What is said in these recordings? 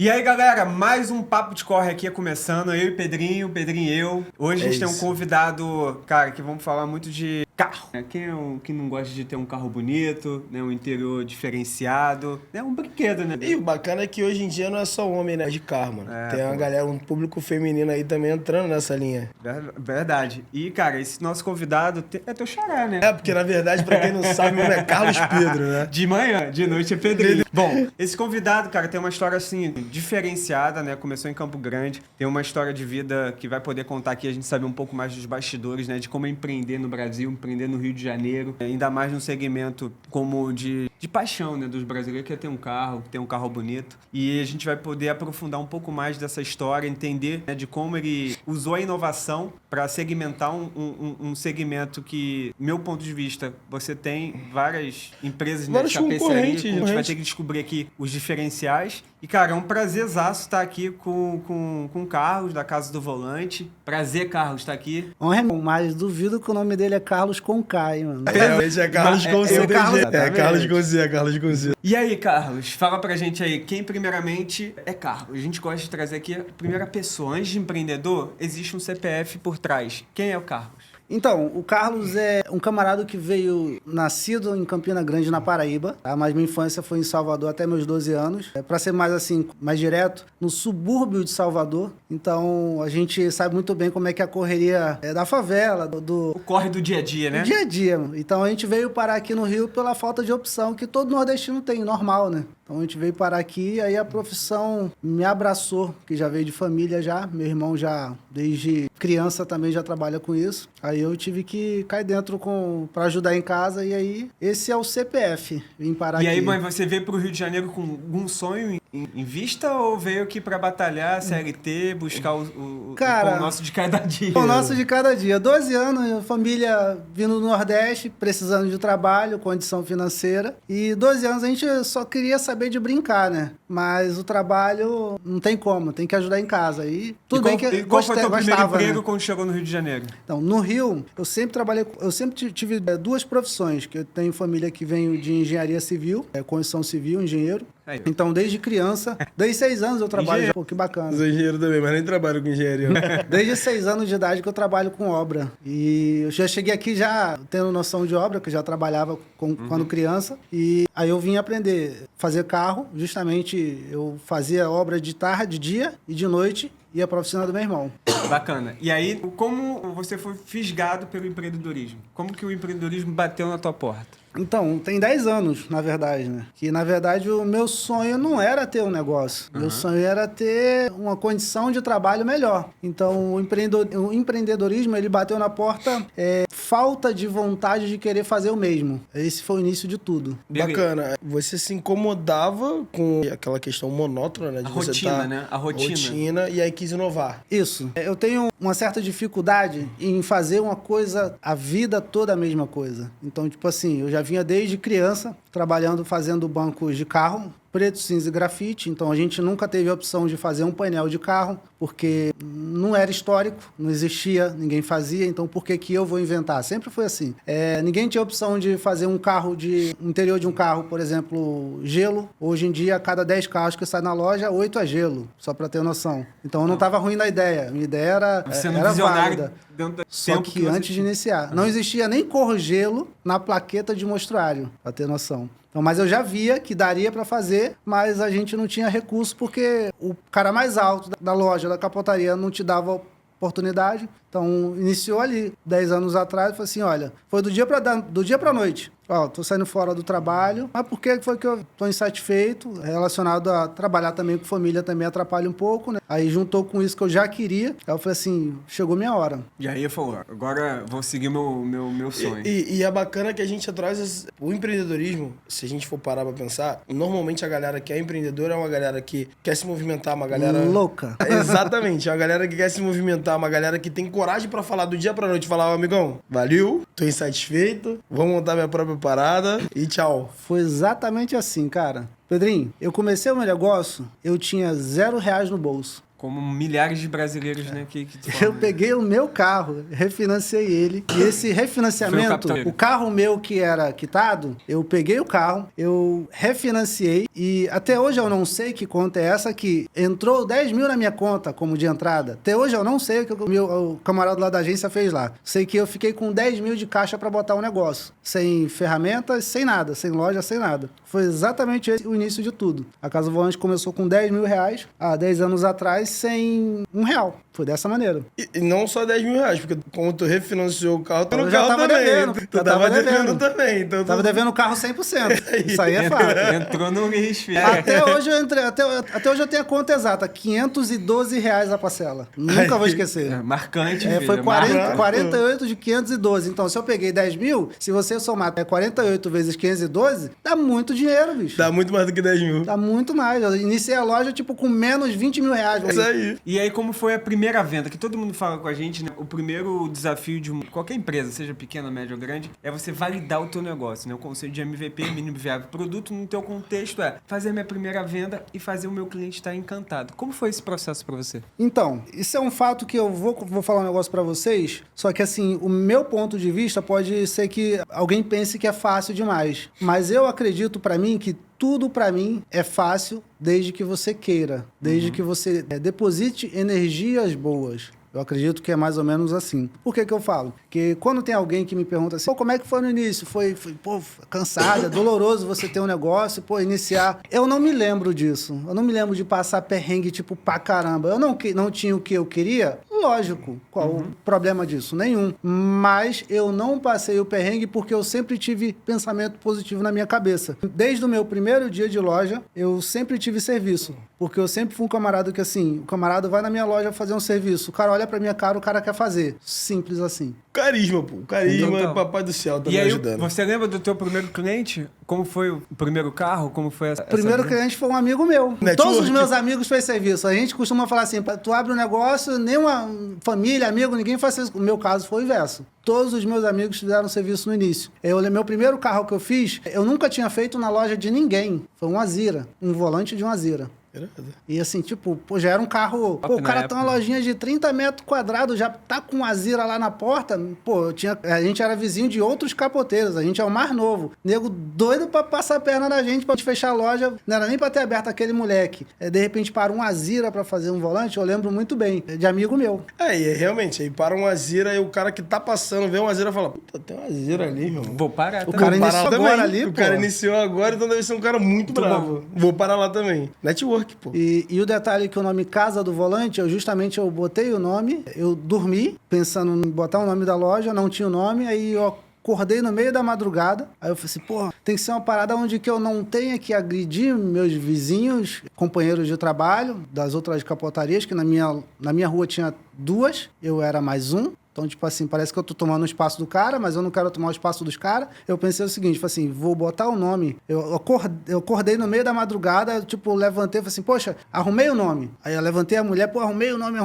E aí, galera, mais um Papo de Corre aqui começando. Eu e Pedrinho, Pedrinho e eu. Hoje a gente tem um convidado, cara, que vamos falar muito de carro. Quem é que não gosta de ter um carro bonito, né? Um interior diferenciado. É um brinquedo, né? E o bacana é que hoje em dia não é só homem, né? De carro, mano. Tem uma galera, um público feminino aí também entrando nessa linha. Verdade. E, cara, esse nosso convidado é teu xará, né? É, porque na verdade, pra quem não sabe, meu nome é Carlos Pedro, né? De manhã, de noite é Pedrinho. Bom, esse convidado, cara, tem uma história, assim, diferenciada, né? Começou em Campo Grande. Tem uma história de vida que vai poder contar aqui, a gente sabe um pouco mais dos bastidores, né? De como empreender no Brasil, empreender no Rio de Janeiro. Ainda mais num segmento como de paixão, né? Dos brasileiros, que é ter um carro bonito. E a gente vai poder aprofundar um pouco mais dessa história, entender, né, de como ele usou a inovação para segmentar um segmento que, meu ponto de vista, você tem várias empresas, né, de tapeçaria. A gente vai ter que descobrir aqui os diferenciais. E, cara, é um prazerzaço estar aqui com o Carlos, da Casa do Volante. Prazer, Carlos, estar aqui. Mas duvido que o nome dele é Carlos com K, hein, mano. Esse é Carlos com C. Carlos com C, Carlos com C. E aí, Carlos, fala pra gente aí, quem primeiramente é Carlos? A gente gosta de trazer aqui a primeira pessoa. Antes de empreendedor, existe um CPF por trás. Quem é o Carlos? Então, o Carlos é um camarada que veio nascido em Campina Grande, na Paraíba, tá? Mas minha infância foi em Salvador até meus 12 anos. Para ser mais assim, mais direto, no subúrbio de Salvador. Então, a gente sabe muito bem como é que é a correria da favela, O corre do dia a dia, né? Do dia a dia. Então, a gente veio parar aqui no Rio pela falta de opção que todo nordestino tem, normal, né? Então, a gente veio parar aqui e aí a profissão me abraçou, que já veio de família já. Meu irmão já, desde criança, também já trabalha com isso. Aí eu tive que cair dentro para ajudar em casa e aí esse é o CPF, vim parar aqui. E aí, mãe, você veio pro Rio de Janeiro com algum sonho em vista ou veio aqui para batalhar, CLT, buscar o pão nosso de cada dia? O nosso de cada dia. 12 anos, família vindo do Nordeste, precisando de trabalho, condição financeira. E 12 anos a gente só queria saber de brincar, né? Mas o trabalho não tem como, tem que ajudar em casa. E tudo bem que qual foi o teu primeiro emprego, né, quando chegou no Rio de Janeiro? Então, no Rio, eu sempre tive duas profissões, que eu tenho família que vem de engenharia civil, construção civil, engenheiro. Aí. Então, desde criança, desde 6 anos eu trabalho. Pô, que bacana. Sou engenheiro também, mas nem trabalho com engenharia. Desde 6 anos de idade que eu trabalho com obra. E eu já cheguei aqui já tendo noção de obra, que eu já trabalhava quando criança. E aí eu vim aprender a fazer carro. Justamente, eu fazia obra de tarde, de dia e de noite. Ia para a oficina do meu irmão. Bacana. E aí, como você foi fisgado pelo empreendedorismo? Como que o empreendedorismo bateu na tua porta? Então, tem 10 anos, na verdade, né? Que, na verdade, o meu sonho não era ter um negócio. Meu sonho era ter uma condição de trabalho melhor. Então, o empreendedorismo, ele bateu na porta, falta de vontade de querer fazer o mesmo. Esse foi o início de tudo. Bacana. Você se incomodava com aquela questão monótona, né? De você rotina, né? A rotina. E aí quis inovar. Isso. Eu tenho uma certa dificuldade em fazer uma coisa a vida toda a mesma coisa. Então, tipo assim, eu já vinha desde criança trabalhando, fazendo bancos de carro, preto, cinza e grafite. Então, a gente nunca teve a opção de fazer um painel de carro, porque não era histórico, não existia, ninguém fazia. Então, por que eu vou inventar? Sempre foi assim. Ninguém tinha a opção de fazer um interior de um carro, por exemplo, gelo. Hoje em dia, a cada 10 carros que sai na loja, 8 é gelo, só para ter noção. Então, eu não estava ruim na ideia. Minha ideia era válida. Só que antes de iniciar, não existia nem cor gelo na plaqueta de mostruário, para ter noção. Então, mas eu já via que daria para fazer, mas a gente não tinha recurso porque o cara mais alto da loja, da capotaria, não te dava oportunidade. Então, iniciou ali, 10 anos atrás, foi assim, olha, foi do dia para noite. Ó, tô saindo fora do trabalho, mas por que foi que eu tô insatisfeito? Relacionado a trabalhar também com família, também atrapalha um pouco, né? Aí juntou com isso que eu já queria, aí eu falei assim, chegou minha hora. E aí eu falei, agora vou seguir meu sonho. E é bacana que a gente traz o empreendedorismo, se a gente for parar pra pensar, normalmente a galera que é empreendedora é uma galera que quer se movimentar, uma galera... louca. Exatamente, é uma galera que quer se movimentar, uma galera que tem coragem pra falar do dia pra noite, falar, amigão, valeu, tô insatisfeito, vou montar minha própria parada e tchau. Foi exatamente assim, cara. Pedrinho, eu comecei o meu negócio, eu tinha R$0 no bolso. Como milhares de brasileiros, né? Que Eu peguei o meu carro, refinanciei ele. E esse refinanciamento, o carro meu que era quitado, eu peguei o carro, eu refinanciei. E até hoje eu não sei que conta é essa que entrou 10 mil na minha conta como de entrada. Até hoje eu não sei o que o camarada lá da agência fez lá. Sei que eu fiquei com 10 mil de caixa para botar o negócio. Sem ferramentas, sem nada. Sem loja, sem nada. Foi exatamente esse o início de tudo. A Casa do Volante começou com 10 mil reais, há 10 anos atrás, sem R$1. Foi dessa maneira. E não só 10 mil reais, porque como tu refinanciou o carro, tu Eu já tava devendo. Tu tava devendo também. Então tava devendo o carro 100%. Isso aí é fato. Entrou no risco. Até hoje eu tenho a conta exata, R$512 a parcela. Nunca vou esquecer. Marcante, Foi 48 de 512. Então, se eu peguei 10 mil, se você somar 48 vezes 512, dá muito dinheiro, bicho. Dá muito mais do que 10 mil. Dá muito mais. Eu iniciei a loja, com menos 20 mil reais. Isso aí. E aí, como foi a primeira venda? Que todo mundo fala com a gente, né? O primeiro desafio de qualquer empresa, seja pequena, média ou grande, é você validar o teu negócio, né? O conceito de MVP, mínimo viável produto, no teu contexto é fazer a minha primeira venda e fazer o meu cliente estar encantado. Como foi esse processo para você? Então, isso é um fato que eu vou falar um negócio para vocês, só que assim, o meu ponto de vista pode ser que alguém pense que é fácil demais, mas eu acredito para mim que tudo para mim é fácil desde que você queira, desde que você deposite energias boas. Eu acredito que é mais ou menos assim. Por que eu falo? Porque quando tem alguém que me pergunta assim, como é que foi no início? Foi cansado, é doloroso você ter um negócio, iniciar. Eu não me lembro disso. Eu não me lembro de passar perrengue, pra caramba. Eu não tinha o que eu queria? Lógico. Qual o problema disso? Nenhum. Mas eu não passei o perrengue porque eu sempre tive pensamento positivo na minha cabeça. Desde o meu primeiro dia de loja, eu sempre tive serviço. Porque eu sempre fui um camarada que, assim, o camarada vai na minha loja fazer um serviço. O cara olha pra minha cara, o cara quer fazer. Simples assim. Carisma, pô. Carisma é papai do céu, tá me ajudando. Você lembra do teu primeiro cliente? Como foi o primeiro carro? Como foi essa... O primeiro cliente foi um amigo meu. Network. Todos os meus amigos fez serviço. A gente costuma falar assim, tu abre um negócio, nenhuma família, amigo, ninguém faz serviço. O meu caso foi o inverso. Todos os meus amigos fizeram serviço no início. Meu primeiro carro que eu fiz, eu nunca tinha feito na loja de ninguém. Foi um Azira, um volante de um Azira. E assim, já era um carro... o cara tem uma lojinha de 30 metros quadrados, já tá com um Azira lá na porta. A gente era vizinho de outros capoteiros, a gente é o mais novo. Nego doido pra passar a perna na gente, pra gente fechar a loja. Não era nem pra ter aberto aquele moleque. De repente, para um Azira pra fazer um volante, eu lembro muito bem, de amigo meu. E realmente, aí para um Azira e o cara que tá passando, vê um Azira e fala, puta, tem um Azira ali, meu. Vou parar. O cara iniciou agora ali, O cara iniciou agora, então deve ser um cara muito bravo. Vou parar lá também. Network. Pô. E o detalhe que o nome Casa do Volante, eu botei o nome, eu dormi pensando em botar o nome da loja, não tinha o nome, aí eu acordei no meio da madrugada, aí eu falei assim, tem que ser uma parada onde que eu não tenha que agredir meus vizinhos, companheiros de trabalho, das outras capotarias, que na minha rua tinha 2, eu era mais um. Então, parece que eu tô tomando o espaço do cara, mas eu não quero tomar o espaço dos caras. Eu pensei o seguinte, vou botar o nome. Eu acordei no meio da madrugada, levantei, falei assim, poxa, arrumei o nome. Aí eu levantei a mulher, arrumei o nome.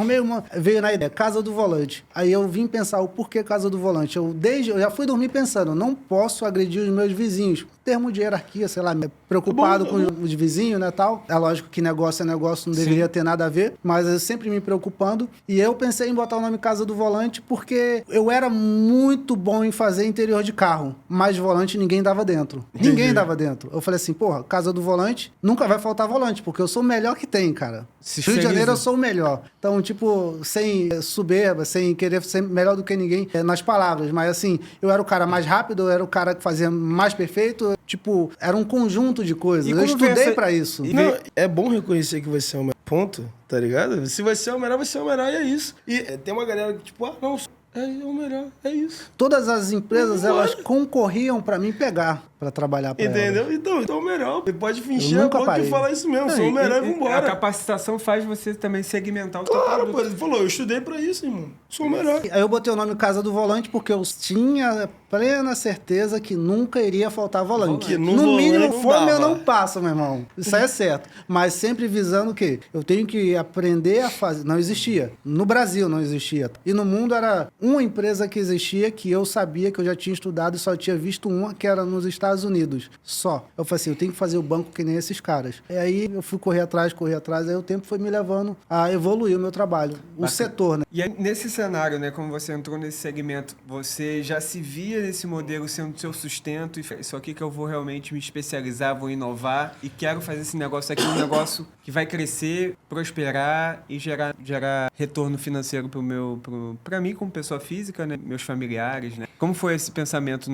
Veio na ideia, Casa do Volante. Aí eu vim pensar o porquê Casa do Volante. Eu já fui dormir pensando, não posso agredir os meus vizinhos. Termo de hierarquia, sei lá, preocupado com os vizinhos, né, tal. É lógico que negócio é negócio, não deveria ter nada a ver, mas eu sempre me preocupando. E eu pensei em botar o nome Casa do Volante porque eu era muito bom em fazer interior de carro, mas volante ninguém dava dentro. Ninguém dava dentro. Eu falei assim, Casa do Volante, nunca vai faltar volante, porque eu sou o melhor que tem, cara. Rio de Janeiro eu sou o melhor. Então, sem soberba, sem querer ser melhor do que ninguém nas palavras, mas assim, eu era o cara mais rápido, eu era o cara que fazia mais perfeito, era um conjunto de coisas. Eu estudei pra isso. Não, é bom reconhecer que você é o melhor, ponto, tá ligado? Se você é o melhor, você é o melhor e é isso. E tem uma galera que não, é o melhor, é isso. Todas as empresas, elas concorriam pra mim pegar, pra trabalhar pra entendeu? elas. Então o melhor. Você pode fingir a boca e falar isso mesmo, sou o melhor e vambora. A capacitação faz você também segmentar o teu produto. Pô, ele falou, eu estudei pra isso, irmão. Sou o melhor. Aí eu botei o nome Casa do Volante porque eu tinha plena certeza que nunca iria faltar volante. Que no mínimo, fome eu não passo, meu irmão. Isso aí é certo. Mas sempre visando o quê? Eu tenho que aprender a fazer. Não existia. No Brasil não existia. E no mundo era uma empresa que existia, que eu sabia, que eu já tinha estudado e só tinha visto uma, que era nos Estados Estados Unidos, só. Eu falei assim, eu tenho que fazer o banco que nem esses caras. E aí eu fui correr atrás, aí o tempo foi me levando a evoluir o meu trabalho, o setor, né? E aí, nesse cenário, né, como você entrou nesse segmento, você já se via nesse modelo sendo seu sustento, e isso aqui que eu vou realmente me especializar, vou inovar e quero fazer esse negócio aqui, um negócio que vai crescer, prosperar e gerar retorno financeiro para mim como pessoa física, né, meus familiares, né? Como foi esse pensamento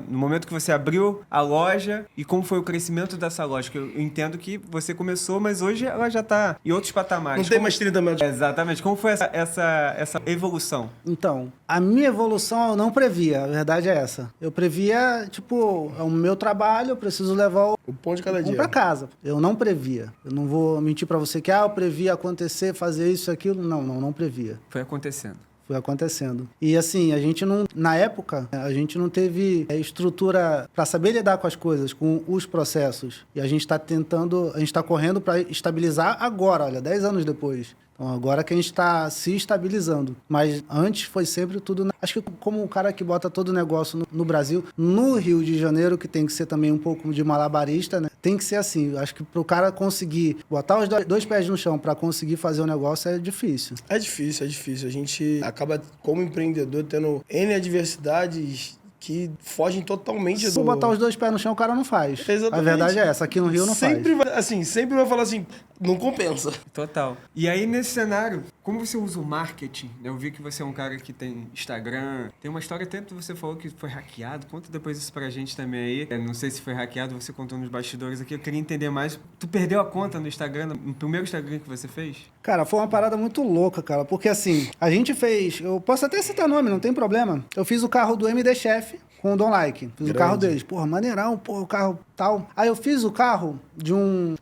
no momento que você abriu a loja e como foi o crescimento dessa loja? Que eu entendo que você começou, mas hoje ela já está em outros patamares. Não tem mais 30 metros. Exatamente. Como foi essa evolução? Então, a minha evolução eu não previa, a verdade é essa. Eu previa, tipo, é o meu trabalho, eu preciso levar O pão de cada dia. pra casa. Eu não previa. Eu não vou mentir pra você que, eu previa acontecer, fazer isso, aquilo. Não previa. Foi acontecendo. Foi acontecendo. E assim, a gente não, na época, a gente não teve estrutura para saber lidar com as coisas, com os processos. E a gente está correndo para estabilizar agora, olha, 10 anos depois. Então, agora que a gente está se estabilizando. Mas antes foi sempre tudo... Acho que como o cara que bota todo o negócio no Brasil, no Rio de Janeiro, que tem que ser também um pouco de malabarista, né? Tem que ser assim. Acho que para o cara conseguir botar os dois pés no chão para conseguir fazer o negócio é difícil. É difícil. A gente acaba, como empreendedor, tendo N adversidades que fogem totalmente Se botar os dois pés no chão, o cara não faz. Exatamente. A verdade é essa. Aqui no Rio não sempre faz. Sempre vai falar assim, não compensa. Total. E aí, nesse cenário, como você usa o marketing? Eu vi que você é um cara que tem Instagram. Tem uma história até que você falou que foi hackeado. Conta depois isso pra gente também aí. Eu não sei se foi hackeado, você contou nos bastidores aqui. Eu queria entender mais. Tu perdeu a conta no Instagram, no primeiro Instagram que você fez? Cara, foi uma parada muito louca, cara. Porque assim, a gente fez... Eu posso até citar nome, não tem problema. Eu fiz o carro do MD Chef com o Don Like. Fiz o carro deles. Porra, maneirão, o carro tal. Aí eu fiz o carro de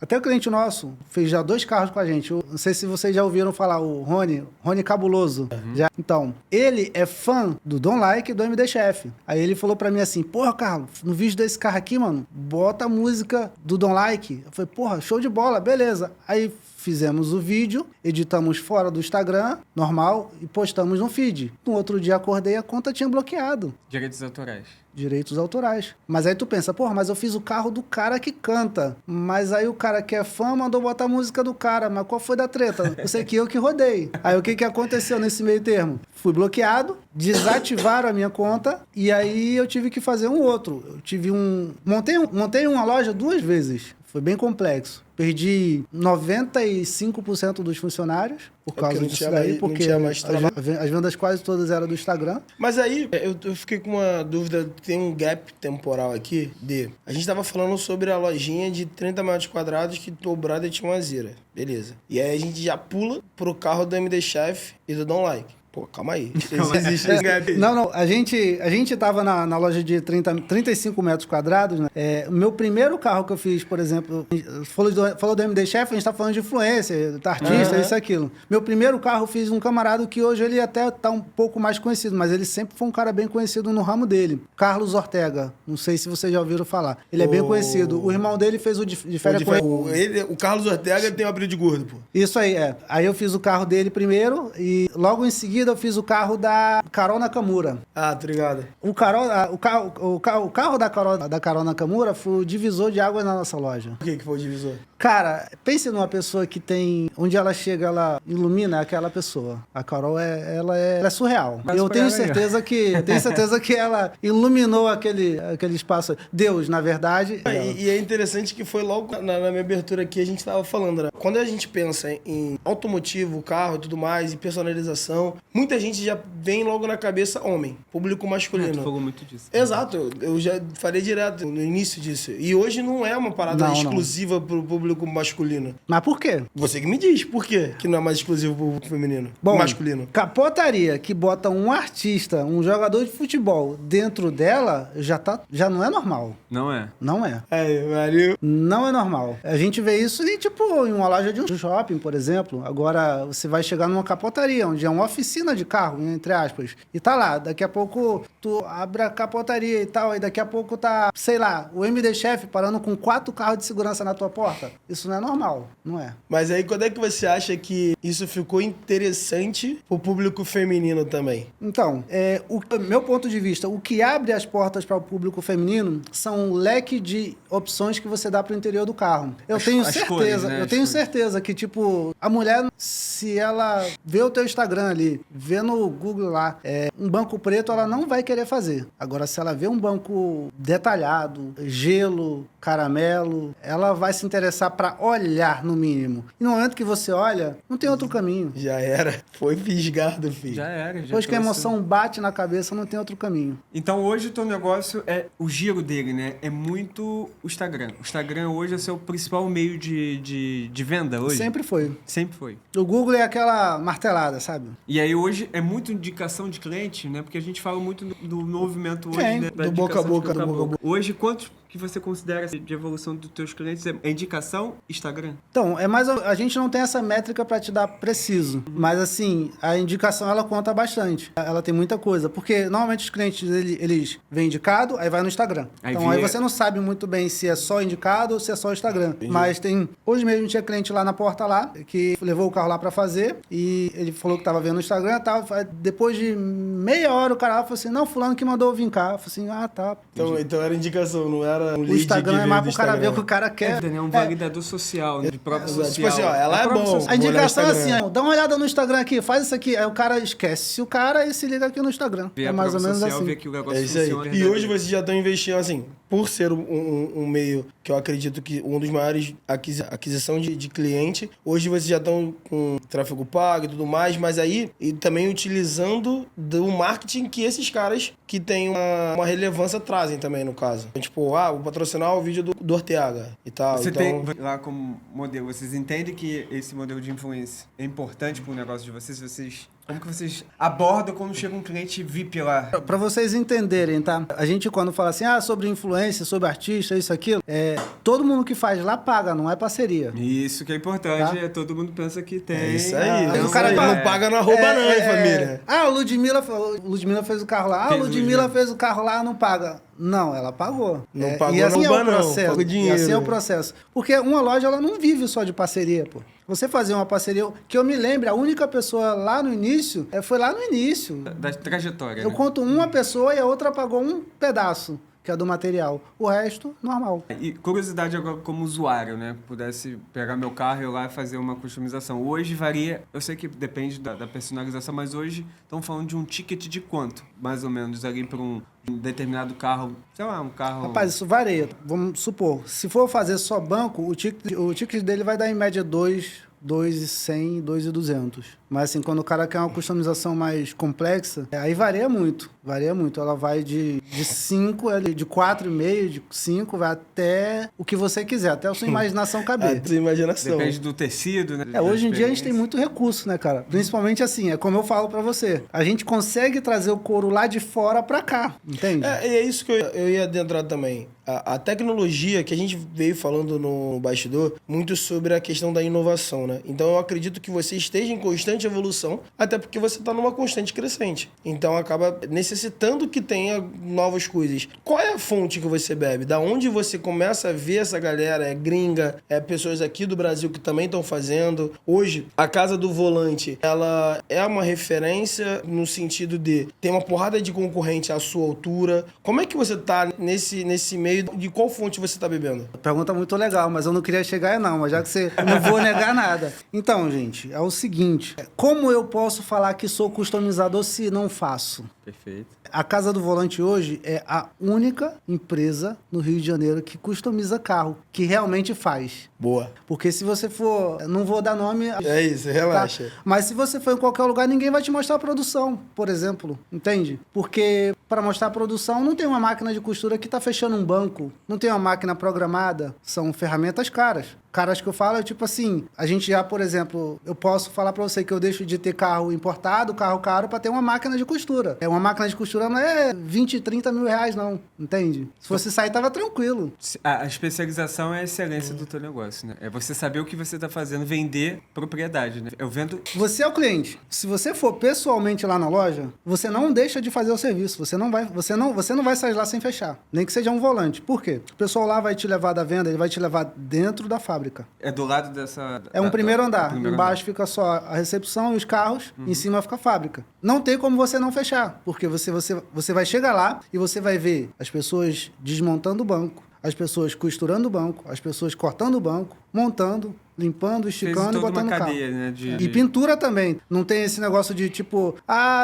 até o cliente nosso fez já 2 carros com a gente. Eu não sei se vocês já ouviram falar, o Rony Cabuloso. Já. Então, ele é fã do Don Like e do MD Chef. Aí ele falou pra mim assim, porra, Carlos, no vídeo desse carro aqui, mano, bota a música do Don Like. Eu falei, porra, show de bola, beleza. Aí fizemos o vídeo, editamos fora do Instagram, normal, e postamos no feed. No outro dia acordei, a conta tinha bloqueado. Direitos autorais. Mas aí tu pensa, porra, mas eu fiz o carro do cara que canta. Mas aí o cara que é fã mandou botar a música do cara. Mas qual foi da treta? Eu sei que eu que rodei. Aí o que aconteceu nesse meio termo? Fui bloqueado, desativaram a minha conta e aí eu tive que fazer um outro. Eu tive montei uma loja 2 vezes. Foi bem complexo. Perdi 95% dos funcionários por causa disso daí, porque as vendas quase todas eram do Instagram. Mas aí, eu fiquei com uma dúvida, tem um gap temporal aqui a gente tava falando sobre a lojinha de 30 metros quadrados que o brother tinha uma Zira. Beleza. E aí a gente já pula pro carro do MD Chef e do Don't Like. Pô, calma aí. Existe esse gap. Não. A gente tava na loja de 35 metros quadrados, né? O meu primeiro carro que eu fiz, por exemplo, falou do MD Chef, a gente tá falando de influencer, artista, isso e aquilo. Meu primeiro carro eu fiz um camarada que hoje ele até tá um pouco mais conhecido, mas ele sempre foi um cara bem conhecido no ramo dele. Carlos Ortega. Não sei se vocês já ouviram falar. Ele é bem conhecido. O irmão dele fez o de férias com ele. O Carlos Ortega tem um apelido de gordo, pô. Isso aí, Aí eu fiz o carro dele primeiro e logo em seguida eu fiz o carro da Carol Nakamura. Ah, tô ligado. O carro da Carol Nakamura foi o divisor de águas na nossa loja. O que foi o divisor? Cara, pense numa pessoa que tem... Onde ela chega, ela ilumina aquela pessoa. A Carol, ela é surreal. Mas eu tenho certeza que ela iluminou aquele espaço. Deus, na verdade... E é interessante que foi logo na minha abertura aqui, a gente tava falando, né? Quando a gente pensa em automotivo, carro e tudo mais, e personalização, muita gente já vem logo na cabeça homem, público masculino. Tu falou muito disso. Exato, eu já falei direto no início disso. E hoje não é uma parada exclusiva pro público masculino. Mas por quê? Você que me diz, por quê que não é mais exclusivo pro público feminino? Bom, masculino. Capotaria que bota um artista, um jogador de futebol dentro dela, já não é normal. Não é? Não é. Valeu. Não é normal. A gente vê isso em uma loja de um shopping, por exemplo. Agora, você vai chegar numa capotaria, onde é uma oficina oficina de carro, entre aspas, e tá lá, daqui a pouco tu abre a capotaria e tal, e daqui a pouco tá, sei lá, o MD Chef parando com 4 carros de segurança na tua porta. Isso não é normal, não é? Mas aí, quando é que você acha que isso ficou interessante pro público feminino também? Então, o meu ponto de vista, o que abre as portas para o público feminino são um leque de opções que você dá pro interior do carro. Eu tenho certeza, cores, né? eu tenho certeza que, tipo, a mulher, se ela vê o teu Instagram ali, vê no Google lá, um banco preto, ela não vai querer fazer. Agora, se ela vê um banco detalhado, gelo, caramelo, ela vai se interessar para olhar, no mínimo. E no momento que você olha, não tem outro caminho. Já era. Foi fisgado, filho. Já era. Já Depois que a trouxe- emoção bate na cabeça, não tem outro caminho. Então hoje o teu negócio o giro dele, né? É muito o Instagram. O Instagram hoje é seu principal meio de venda hoje? Sempre foi. Sempre foi. O Google é aquela martelada, sabe? E aí hoje é muito indicação de cliente, né? Porque a gente fala muito do movimento hoje, Sim, né? Da do boca a indicação de boca, do boca a boca. Hoje, quantos que você considera de evolução dos teus clientes é indicação, Instagram? Então, a gente não tem essa métrica para te dar preciso, mas assim, a indicação ela conta bastante. Ela tem muita coisa, porque normalmente os clientes eles vêm indicado, aí vai no Instagram. Aí Então vê- aí você não sabe muito bem se é só indicado ou se é só Instagram. Mas hoje mesmo tinha cliente lá na porta lá que levou o carro lá para fazer e ele falou que tava vendo no Instagram, tal. Depois de meia hora o cara falou assim: "Não, fulano que mandou eu vir cá". Eu falei assim: "Ah, tá". Então era indicação, não era um lead O Instagram que é veio mais do pro cara ver Instagram. o que o cara quer. É um validador social, né? De próprio Tipo social. assim, ó, ela é próprio bom. social. A indicação é Vou olhar o assim, Instagram. ó, dá uma olhada no Instagram aqui, faz isso aqui. Aí o cara esquece o cara e se liga aqui no Instagram. Ver É a mais ou prova menos social, assim. ver que o negócio É isso aí. funciona E verdadeiro. hoje vocês já estão investindo, assim, por ser um meio que eu acredito que um dos maiores aquisição de cliente, hoje vocês já estão com tráfego pago e tudo mais, mas aí, e também utilizando do marketing que esses caras que têm uma relevância trazem também, no caso. Tipo, vou patrocinar o vídeo do Ortega e tal. Você então, tem lá como modelo, vocês entendem que esse modelo de influência é importante para o negócio de vocês? Como que vocês abordam quando chega um cliente VIP lá? Pra vocês entenderem, tá? A gente quando fala assim, sobre influência, sobre artista, isso, aquilo, todo mundo que faz lá paga, não é parceria. Isso que é importante, Tá. Todo mundo pensa que tem. é isso aí. Mas É o isso cara aí. fala- Não paga na rouba não, hein, família? A Ludmilla fez o carro lá. Fez A o Ludmilla Ludmilla. fez o carro lá, não paga. Não, ela pagou. Não pagou e assim na é rouba o não, processo. paga o E dinheiro. assim é o processo. Porque uma loja, ela não vive só de parceria, pô. Você fazer uma parceria... Que eu me lembro, a única pessoa lá no início, foi lá no início. Da trajetória, Eu né? conto uma pessoa e a outra pagou um pedaço, que é do material. O resto, normal. E curiosidade agora como usuário, né? Pudesse pegar meu carro e ir lá e fazer uma customização. Hoje varia, eu sei que depende da personalização, mas hoje estamos falando de um ticket de quanto? Mais ou menos, ali para um determinado carro, sei lá, um carro... Rapaz, isso varia. Vamos supor, se for fazer só banco, o ticket dele vai dar em média 2.100, 2.200. Mas assim, quando o cara quer uma customização mais complexa, aí varia muito. Varia muito. Ela vai de 5, de 4,5, de 5, vai até o que você quiser, até a sua imaginação A caber. tua imaginação. Depende do tecido, né? Hoje em dia a gente tem muito recurso, né, cara? Principalmente assim, é como eu falo pra você. A gente consegue trazer o couro lá de fora pra cá, entende? É isso que eu ia adentrar também. A tecnologia que a gente veio falando no bastidor, muito sobre a questão da inovação, né? Então eu acredito que você esteja em constante evolução, até porque você está numa constante crescente. Então acaba necessitando que tenha novas coisas. Qual é a fonte que você bebe? Da onde você começa a ver essa galera? É gringa? É pessoas aqui do Brasil que também estão fazendo? Hoje, a Casa do Volante, ela é uma referência no sentido de ter uma porrada de concorrente à sua altura. Como é que você tá nesse meio? De qual fonte você tá bebendo? Pergunta muito legal, mas eu não queria chegar não, mas já que você não vou negar nada. Então, gente, é o seguinte, como eu posso falar que sou customizador se não faço? Perfeito. A Casa do Volante hoje é a única empresa no Rio de Janeiro que customiza carro, que realmente faz. Boa. Porque se você for, não vou dar nome... É isso, relaxa. Tá? Mas se você for em qualquer lugar, ninguém vai te mostrar a produção, por exemplo, entende? Porque para mostrar a produção não tem uma máquina de costura que tá fechando um banco, não tem uma máquina programada, são ferramentas caras. Caras que eu falo é tipo assim, a gente já, por exemplo, eu posso falar para você que eu deixo de ter carro importado, carro caro, para ter uma máquina de costura. Uma máquina de costura faturando 20, 30 mil reais, não. Entende? Se fosse sair, tava tranquilo. A especialização é a excelência do teu negócio, né? É você saber o que você tá fazendo, vender propriedade, né? Eu vendo... Você é o cliente. Se você for pessoalmente lá na loja, você não deixa de fazer o serviço. Você não vai sair lá sem fechar. Nem que seja um volante. Por quê? O pessoal lá vai te levar da venda, ele vai te levar dentro da fábrica. É do lado dessa... É um primeiro andar. Embaixo fica só a recepção e os carros. Em cima fica a fábrica. Não tem como você não fechar. Porque você vai chegar lá e você vai ver as pessoas desmontando o banco, as pessoas costurando o banco, as pessoas cortando o banco, montando, limpando, esticando e botando no carro. Né, E pintura também. Não tem esse negócio de tipo,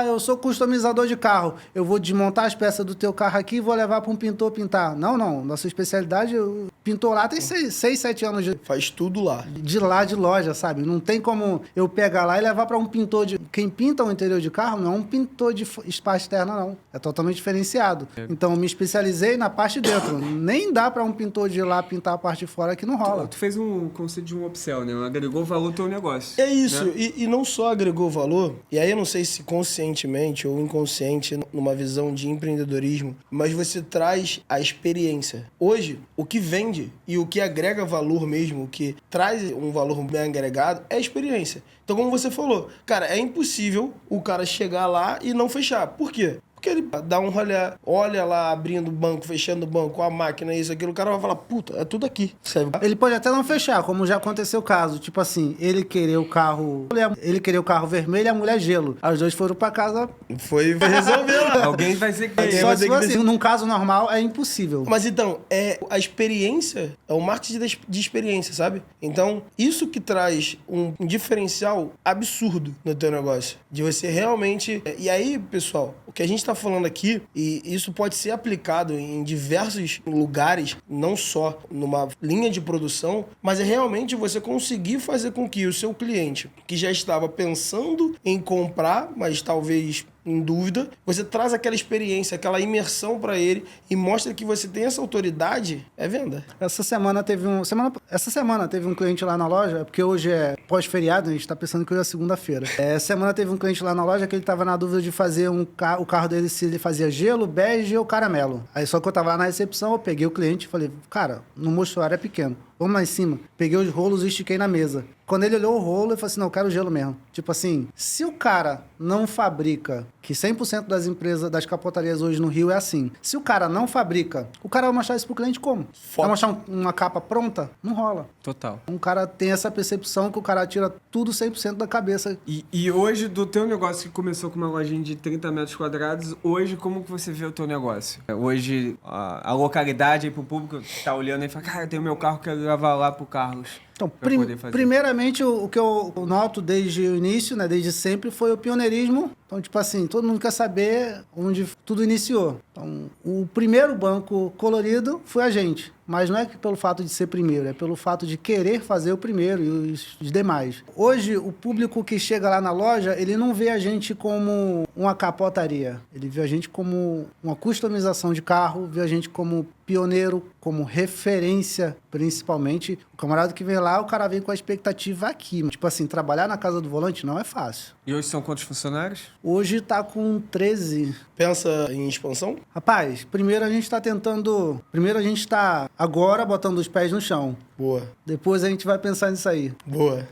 eu sou customizador de carro, eu vou desmontar as peças do teu carro aqui e vou levar para um pintor pintar. Não. Nossa especialidade, o pintor lá tem 6, 7 anos Faz tudo lá. De loja, sabe? Não tem como eu pegar lá e levar para um pintor de... Quem pinta o interior de carro não é um pintor de espaço externo, não. É totalmente diferenciado. Então, eu me especializei na parte de dentro. Nem dá para um pintor de ir lá pintar a parte de fora que não rola. Tu fez um conceito de um upsell, né? Agregou valor ao teu negócio. É isso. Né? E não só agregou valor, e aí eu não sei se conscientemente ou inconsciente, numa visão de empreendedorismo, mas você traz a experiência. Hoje, o que vende e o que agrega valor mesmo, o que traz um valor bem agregado, é a experiência. Então, como você falou, cara, é impossível o cara chegar lá e não fechar. Por quê? Porque ele dá um rolê, olha lá, abrindo o banco, fechando o banco, a máquina, isso, aquilo, o cara vai falar, puta, é tudo aqui. Sabe? Ele pode até não fechar, como já aconteceu o caso. Tipo assim, ele querer o carro vermelho e a mulher gelo. Aí os dois foram pra casa. Foi resolver lá. Alguém vai ser que... Só se for assim, num caso normal, é impossível. Mas então, a experiência, é o marketing de experiência, sabe? Então, isso que traz um diferencial absurdo no teu negócio. De você realmente... E aí, pessoal, o que a gente tá falando aqui, e isso pode ser aplicado em diversos lugares, não só numa linha de produção, mas é realmente você conseguir fazer com que o seu cliente, que já estava pensando em comprar, mas talvez em dúvida, você traz aquela experiência, aquela imersão para ele e mostra que você tem essa autoridade, é venda. Essa semana teve um cliente lá na loja, porque hoje é pós-feriado, a gente tá pensando que hoje é segunda-feira. Essa semana teve um cliente lá na loja que ele tava na dúvida de fazer o carro dele, se ele fazia gelo, bege ou caramelo. Aí só que eu tava lá na recepção, eu peguei o cliente e falei, cara, no mostruário é pequeno. Vamos lá em cima. Peguei os rolos e estiquei na mesa. Quando ele olhou o rolo, ele falou assim, não, eu quero gelo mesmo. Tipo assim, se o cara não fabrica, que 100% das empresas, das capotarias hoje no Rio é assim. Se o cara não fabrica, o cara vai mostrar isso pro cliente como? Vai mostrar uma capa pronta? Não rola. Total. Um cara tem essa percepção que o cara tira tudo 100% da cabeça. E hoje, do teu negócio que começou com uma lojinha de 30 metros quadrados, hoje como que você vê o teu negócio? Hoje, a localidade aí pro público tá olhando e fala, cara, tem o meu carro, quero levar lá pro Carlos. Então, primeiramente, o que eu noto desde o início, né, desde sempre, foi o pioneirismo. Então, tipo assim, todo mundo quer saber onde tudo iniciou. Então, o primeiro banco colorido foi a gente. Mas não é pelo fato de ser primeiro, é pelo fato de querer fazer o primeiro e os demais. Hoje, o público que chega lá na loja, ele não vê a gente como uma capotaria. Ele vê a gente como uma customização de carro, vê a gente como pioneiro, como referência, principalmente. O camarada que vem lá, o cara vem com a expectativa aqui. Tipo assim, trabalhar na casa do volante não é fácil. E hoje são quantos funcionários? Hoje tá com 13. Pensa em expansão? Rapaz, primeiro a gente tá agora botando os pés no chão. Boa. Depois a gente vai pensar nisso aí. Boa.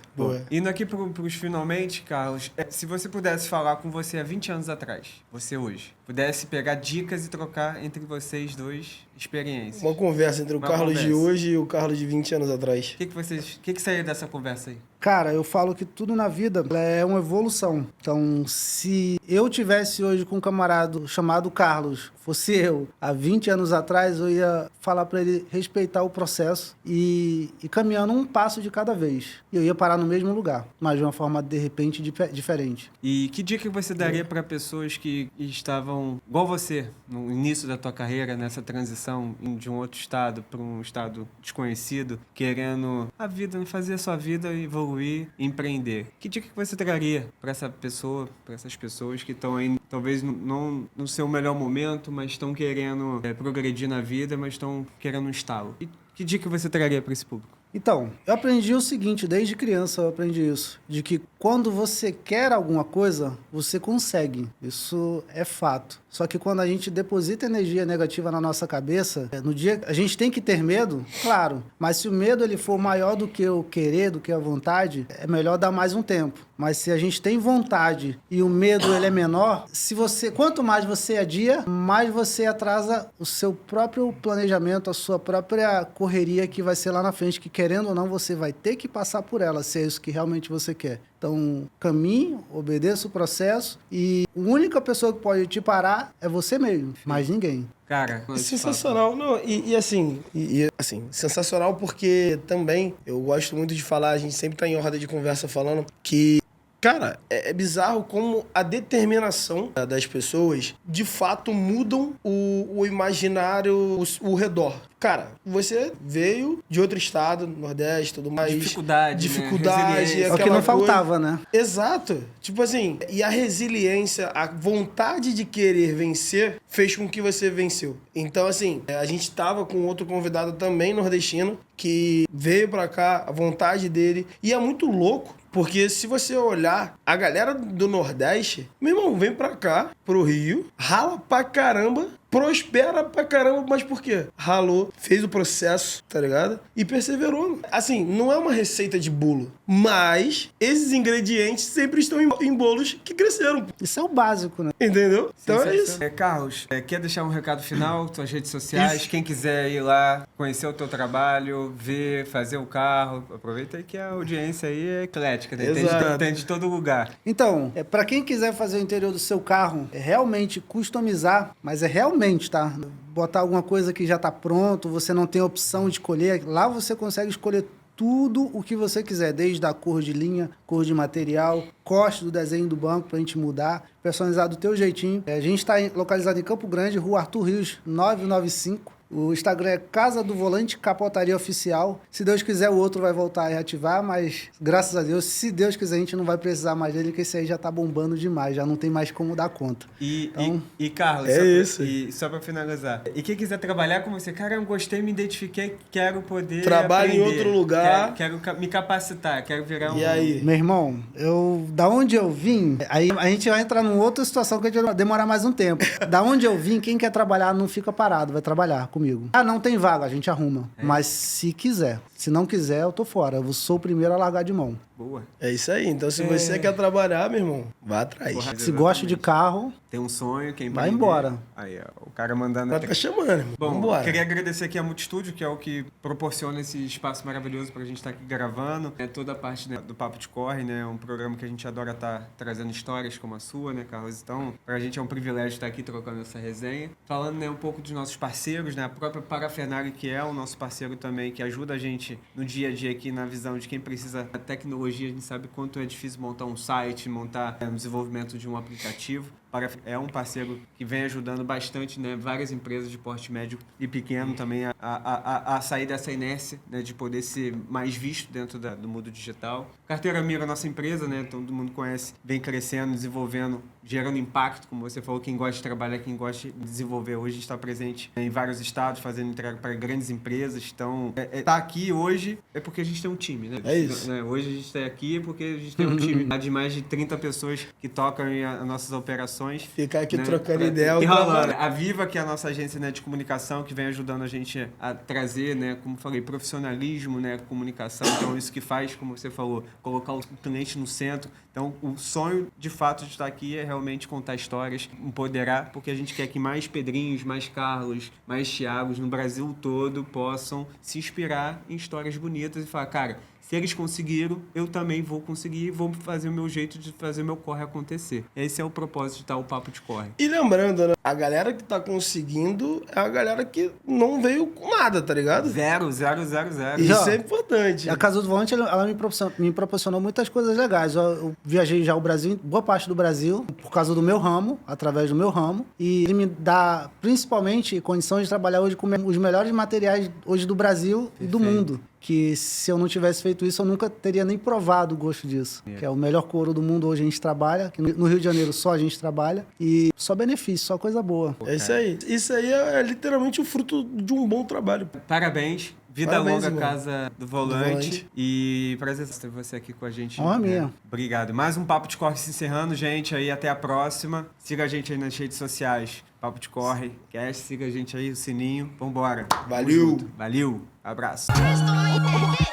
Indo aqui pros finalmente, Carlos, se você pudesse falar com você há 20 anos atrás, você hoje, pudesse pegar dicas e trocar entre vocês dois experiências. Uma conversa entre o Carlos de hoje e o Carlos de 20 anos atrás. O que saiu dessa conversa aí? Cara, eu falo que tudo na vida é uma evolução. Então, se eu tivesse hoje com um camarada chamado Carlos, fosse eu, há 20 anos atrás, eu ia falar para ele respeitar o processo e caminhando um passo de cada vez. E eu ia parar no mesmo lugar, mas de uma forma, de repente, diferente. E que dica você daria para pessoas que estavam, igual você, no início da tua carreira, nessa transição de um outro estado para um estado desconhecido, querendo a vida, fazer a sua vida evoluir, empreender? Que dica que você traria para essa pessoa, para essas pessoas que estão aí, talvez não no seu melhor momento, mas estão querendo progredir na vida, mas estão querendo um estalo? E que dica você traria para esse público? Então, eu aprendi o seguinte, desde criança eu aprendi isso, de que quando você quer alguma coisa, você consegue. Isso é fato. Só que quando a gente deposita energia negativa na nossa cabeça, no dia a gente tem que ter medo, claro. Mas se o medo ele for maior do que o querer, do que a vontade, é melhor dar mais um tempo. Mas se a gente tem vontade e o medo ele é menor, quanto mais você adia, mais você atrasa o seu próprio planejamento, a sua própria correria que vai ser lá na frente, que querendo ou não, você vai ter que passar por ela, se é isso que realmente você quer. Então, caminhe, obedeça o processo e a única pessoa que pode te parar é você mesmo, mais ninguém. Cara, sensacional. Não, assim, sensacional porque também eu gosto muito de falar, a gente sempre tá em roda de conversa falando que, cara, é bizarro como a determinação das pessoas de fato mudam o imaginário, o redor. Cara, você veio de outro estado, Nordeste, tudo mais. Dificuldade, né? É o que não faltava, né? Exato. Tipo assim, e a resiliência, a vontade de querer vencer fez com que você venceu. Então, assim, a gente tava com outro convidado também nordestino que veio pra cá, a vontade dele. E é muito louco, porque se você olhar, a galera do Nordeste, meu irmão, vem pra cá, pro Rio, rala pra caramba, prospera pra caramba, mas por quê? Ralou, fez o processo, tá ligado? E perseverou. Assim, não é uma receita de bolo, mas esses ingredientes sempre estão em bolos que cresceram. Isso é o básico, né? Entendeu? Então é isso. Carlos, quer deixar um recado final, suas redes sociais, Isso. quem quiser ir lá, conhecer o teu trabalho, ver, fazer o carro, aproveita aí que a audiência aí é eclética, né? Tem de todo lugar. Então, para quem quiser fazer o interior do seu carro, é realmente customizar, mas é realmente, tá? Botar alguma coisa que já tá pronto, você não tem opção de escolher, lá você consegue escolher tudo o que você quiser, desde a cor de linha, cor de material, corte do desenho do banco pra gente mudar, personalizar do teu jeitinho. A gente está localizado em Campo Grande, Rua Arthur Rios, 995. O Instagram é Casa do Volante Capotaria Oficial. Se Deus quiser, o outro vai voltar a reativar, mas graças a Deus, se Deus quiser, a gente não vai precisar mais dele, porque esse aí já tá bombando demais, já não tem mais como dar conta. E Carlos, só pra finalizar, e quem quiser trabalhar com você, cara, eu gostei, me identifiquei, quero poder trabalho aprender, em outro lugar, quero me capacitar, quero virar E aí? Meu irmão, da onde eu vim, aí a gente vai entrar numa outra situação que vai demorar mais um tempo. Da onde eu vim, quem quer trabalhar não fica parado, vai trabalhar comigo. Ah, não tem vaga, a gente arruma. Mas se quiser. Se não quiser, eu tô fora. Eu sou o primeiro a largar de mão. Boa. É isso aí. Então, se você quer trabalhar, meu irmão, vá atrás. Porra, Se gosta de carro, tem um sonho, quem vai embora. Aí, ó, o cara mandando... Vai tá chamando, irmão. Bom, Vambora. queria agradecer aqui a Multistúdio, que é o que proporciona esse espaço maravilhoso pra gente estar aqui gravando. É toda a parte, né, do Papo de Corre, né? Um programa que a gente adora estar trazendo histórias como a sua, né, Carlos? Então, pra gente é um privilégio estar aqui trocando essa resenha. Falando, né, um pouco dos nossos parceiros, né? A própria Parafernália, que é o nosso parceiro também, que ajuda a gente no dia a dia aqui na visão de quem precisa da tecnologia. A gente sabe quanto é difícil montar um site, montar o desenvolvimento de um aplicativo. É um parceiro que vem ajudando bastante, né, várias empresas de porte médio e pequeno também a sair dessa inércia, né, de poder ser mais visto dentro do mundo digital. Carteira Mira, nossa empresa, né, todo mundo conhece, vem crescendo, desenvolvendo, gerando impacto, como você falou, quem gosta de trabalhar, quem gosta de desenvolver. Hoje a gente está presente em vários estados, fazendo entrega para grandes empresas. Então, tá aqui hoje é porque a gente tem um time, né? É isso. Hoje a gente está aqui porque a gente tem um time de mais de 30 pessoas que tocam as nossas operações. Ficar aqui, né, trocando pra, ideia. A Viva, que é a nossa agência, né, de comunicação, que vem ajudando a gente a trazer, né, como falei, profissionalismo, né, comunicação. Então, isso que faz, como você falou, colocar o cliente no centro. Então, o sonho, de fato, de estar aqui é realmente contar histórias, empoderar, porque a gente quer que mais Pedrinhos, mais Carlos, mais Thiagos no Brasil todo possam se inspirar em histórias bonitas e falar, cara, se eles conseguiram, eu também vou conseguir e vou fazer o meu jeito de fazer o meu corre acontecer. Esse é o propósito de estar o Papo de Corre. E lembrando, né? A galera que tá conseguindo é a galera que não veio com nada, tá ligado? 0. Isso é importante. A Casa do Volante, ela me proporcionou muitas coisas legais. Eu viajei já o Brasil, boa parte do Brasil, por causa do meu ramo, através do meu ramo. E ele me dá, principalmente, condições de trabalhar hoje com os melhores materiais hoje do Brasil e do mundo. Que se eu não tivesse feito isso, eu nunca teria nem provado o gosto disso. Que é o melhor couro do mundo hoje a gente trabalha. Que no Rio de Janeiro só a gente trabalha. E só benefício, só coisa boa. É isso aí. Isso aí é literalmente o fruto de um bom trabalho. Parabéns. Vida Parabéns, longa, irmão. Casa do Volante. E prazer ter você aqui com a gente. Honra minha. Obrigado. Mais um Papo de Corre se encerrando, gente. Aí, até a próxima. Siga a gente aí nas redes sociais. Papo de Corre, cast. Siga a gente aí, o sininho. Vambora. Valeu. Valeu. Abraço. Crystal,